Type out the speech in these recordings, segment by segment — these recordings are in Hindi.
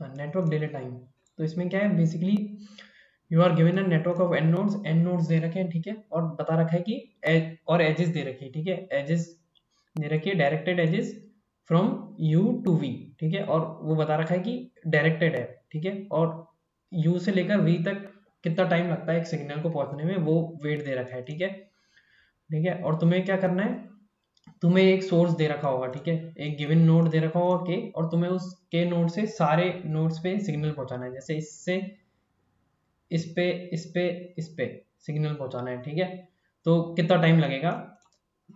Network delay time. तो इसमें क्या है, basically you are given a network of n nodes दे रखे हैं, ठीक है, और बता रखा है कि और एजेस दे रखी है, ठीक है, एजेस दे रखी है, directed edges from u to v, ठीक है, और वो बता रखा है कि डायरेक्टेड है, ठीक है, और यू से लेकर वी तक कितना टाइम लगता है एक सिग्नल को पहुंचने में, वो वेट दे रखा है, ठीक है, ठीक है। और तुम्हें क्या करना है, तुम्हें एक सोर्स दे रखा होगा, ठीक है, एक गिवन नोड दे रखा होगा के, और तुम्हें उस के नोड से सारे नोड्स पे सिग्नल पहुंचाना है, जैसे इससे इस पे इस पे इस पे सिग्नल पहुंचाना है, ठीक है। तो कितना टाइम लगेगा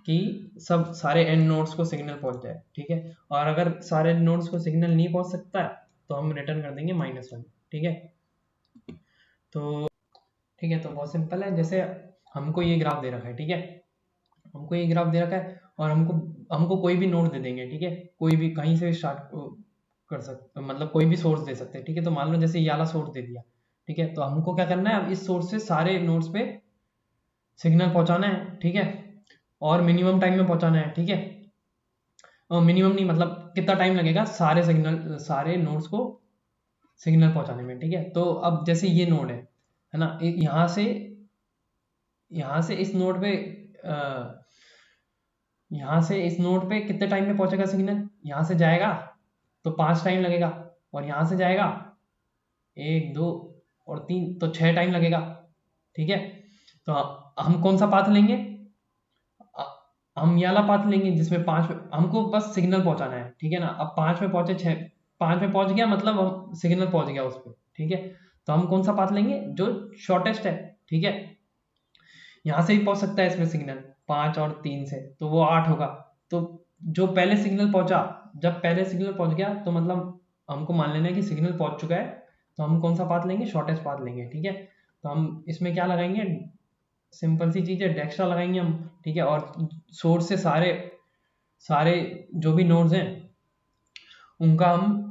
कि सब सारे एन नोड्स को सिग्नल पहुंच जाए, ठीक है। और अगर सारे नोड्स को सिग्नल नहीं पहुंच सकता है तो हम रिटर्न कर देंगे -1, ठीक है। तो ठीक है, तो बहुत सिंपल है। जैसे हमको ये ग्राफ दे रखा है, ठीक है, हमको ये ग्राफ दे रखा है, और हमको हमको कोई भी नोड दे देंगे, ठीक है, कोई भी कहीं से भी स्टार्ट कर सकते, मतलब कोई भी सोर्स दे सकते हैं, ठीक है। तो मान लो जैसे ये वाला सोर्स दे दिया, ठीक है, तो हमको क्या करना है, अब इस सोर्स से सारे नोड्स पे सिग्नल पहुंचाना है, ठीक है, और मिनिमम टाइम में पहुंचाना है, ठीक है। मिनिमम नहीं, मतलब कितना टाइम लगेगा सारे नोड्स को सिग्नल पहुंचाने में, ठीक है। तो अब जैसे ये नोड है ना, यहाँ से इस नोड पे यहाँ से इस नोड पे कितने टाइम में पहुंचेगा सिग्नल, यहाँ से जाएगा तो 5 टाइम लगेगा, और यहाँ से जाएगा 1 2 और 3, तो 6 टाइम लगेगा, ठीक है। तो हम कौन सा पाथ लेंगे, अ- हम ये वाला पाथ लेंगे जिसमें 5 हमको बस सिग्नल पहुंचाना है, ठीक है ना। अब 5 में पहुंचे, 5 में पहुंच गया, मतलब हम सिग्नल पहुंच गया उस पर, ठीक है। तो हम कौन सा पाथ लेंगे, जो शॉर्टेस्ट है, ठीक है। यहाँ से भी पहुंच सकता है इसमें सिग्नल 5 और 3 से, तो वो 8 होगा। तो जो पहले सिग्नल पहुंचा, जब पहले सिग्नल पहुंच गया तो मतलब हमको मान लेना है कि सिग्नल पहुंच चुका है, तो हम कौन सा पाथ लेंगे, शॉर्टेस्ट पाथ लेंगे, ठीक है। तो हम इसमें क्या लगाएंगे, सिंपल सी चीज़ है, डेक्स्ट्रा लगाएंगे हम, ठीक है। और सोर्स से सारे सारे जो भी नोड्स हैं उनका हम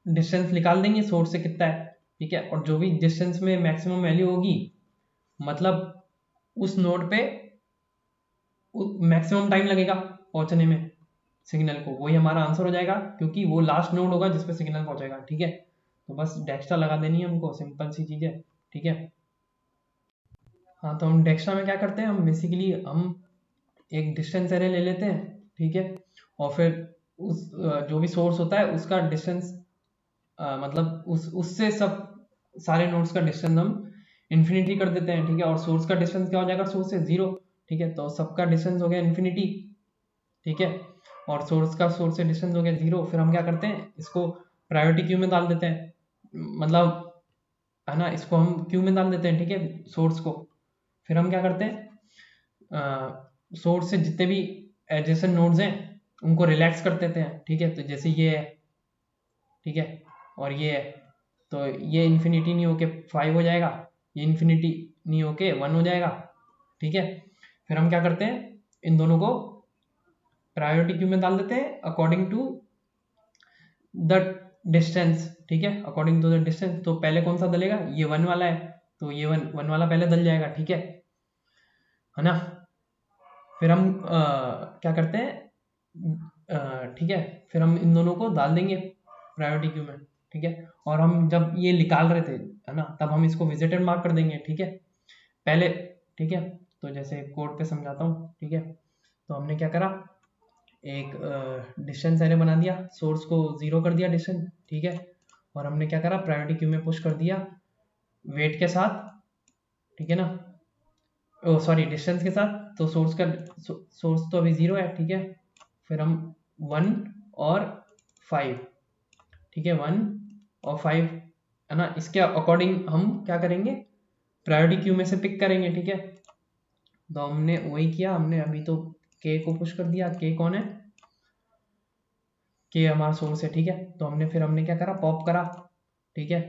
डिस्टेंस निकाल देंगे, सोर्स से कितना है, ठीक है। और जो भी डिस्टेंस में मैक्सिमम वैल्यू होगी, मतलब उस नोड पे मैक्सिमम टाइम लगेगा पहुंचने में सिग्नल को, वही हमारा आंसर हो जाएगा, क्योंकि वो लास्ट नोड होगा जिसपे सिग्नल पहुंचेगा, ठीक है। तो बस डेक्स्ट्रा लगा देनी है हमको, सिंपल सी चीज़ है, ठीक है। हाँ, तो हम डेक्स्ट्रा में क्या करते हैं, हम बेसिकली हम एक डिस्टेंस एरे ले लेते हैं, ठीक है, और फिर उस जो भी सोर्स होता है उसका डिस्टेंस, मतलब उससे सब सारे नोड्स का डिस्टेंस हम इन्फिनिटी कर देते हैं, ठीक है। और सोर्स का डिस्टेंस क्या हो जाएगा, सोर्स से 0, ठीक है। तो सबका डिस्टेंस हो गया इन्फिनिटी, ठीक है। और सोर्स से डिस्टेंस हो गया 0। फिर हम क्या करते हैं, इसको प्रायोरिटी क्यू में डाल देते हैं, मतलब है ना, इसको हम क्यू में डाल देते हैं, ठीक है, सोर्स को। फिर हम क्या करते हैं, सोर्स से जितने भी एडजेसेंट नोड्स हैं उनको रिलैक्स कर देते हैं, ठीक है। तो जैसे ये है, ठीक है, और ये है, तो ये इन्फिनिटी नहीं होके 5 हो जाएगा, ये इन्फिनिटी नहीं होके 1 हो जाएगा, ठीक है। फिर हम क्या करते हैं, इन दोनों को प्रायोरिटी क्यू में डाल देते हैं अकॉर्डिंग टू द डिस्टेंस, ठीक है, अकॉर्डिंग टू द डिस्टेंस। तो पहले कौन सा डलेगा, ये 1 वाला है, तो ये 1 वाला पहले डल जाएगा, ठीक है ना। फिर हम क्या करते हैं, ठीक है, फिर हम इन दोनों को डाल देंगे प्रायोरिटी क्यू में, ठीक है। और हम जब ये निकाल रहे थे, है ना, तब हम इसको विजिटेड मार्क कर देंगे, ठीक है, पहले, ठीक है। तो जैसे कोड पे समझाता हूँ, ठीक है। तो हमने क्या करा, एक डिस्टेंस एरे बना दिया, सोर्स को 0 कर दिया डिस्टेंस, ठीक है। और हमने क्या करा, प्रायोरिटी क्यू में पुश कर दिया वेट के साथ, ठीक है ना, ओ सॉरी डिस्टेंस के साथ। तो सोर्स तो अभी 0 है, ठीक है। फिर हम 1 और 5, ठीक है, 1 और 5, है ना, इसके अकॉर्डिंग हम क्या करेंगे, प्रायोरिटी क्यू में से पिक करेंगे, ठीक है। तो हमने वही किया, हमने अभी तो के को पुश कर दिया, के कौन है, के हमारा सोर्स है, ठीक है। तो हमने क्या करा, पॉप करा, ठीक है।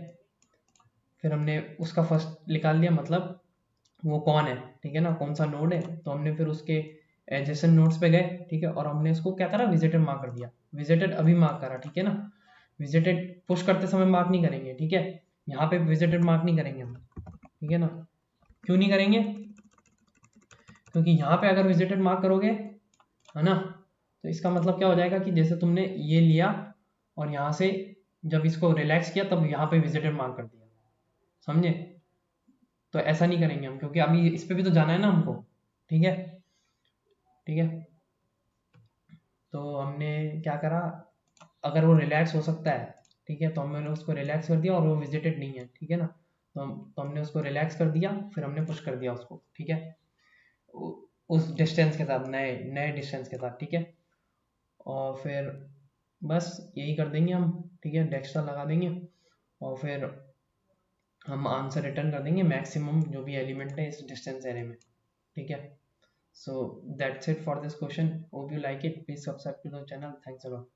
फिर हमने उसका फर्स्ट निकाल लिया, मतलब वो कौन है, ठीक है ना, कौन सा नोड है। तो हमने फिर उसके एडजेसेंट नोड्स पे गए, ठीक है, और हमने उसको क्या करा, विजिटेड मार्क कर दिया, विजिटेड अभी मार्क करा, ठीक है ना। विजिटेड पुश करते समय मार्क नहीं करेंगे, ठीक है, यहाँ पे विजिटेड मार्क नहीं करेंगे हम, ठीक है ना। क्यों नहीं करेंगे, क्योंकि यहाँ पे अगर विजिटेड मार्क करोगे, है ना, तो इसका मतलब क्या हो जाएगा कि जैसे तुमने ये लिया और यहाँ से जब इसको रिलैक्स किया तब यहाँ पे विजिटेड मार्क कर दिया, समझे? तो ऐसा नहीं करेंगे हम, क्योंकि अभी इस पे भी तो जाना है ना हमको। ठीक है, ठीक है। तो हमने क्या करा, अगर वो रिलैक्स हो सकता है, ठीक है, तो हमने उसको रिलैक्स कर दिया और वो विजिटेड नहीं है, ठीक है ना। तो हमने उसको रिलैक्स कर दिया, फिर हमने पुश कर दिया उसको, ठीक है, उस डिस्टेंस के साथ, नए नए डिस्टेंस के साथ, ठीक है। और फिर बस यही कर देंगे हम, ठीक है, डेक्स्ट्रा लगा देंगे और फिर हम आंसर रिटर्न कर देंगे, मैक्सिमम जो भी एलिमेंट है इस डिस्टेंस एरे में, ठीक है। So that's it for this question, hope you like it, please subscribe to the channel, thanks a lot.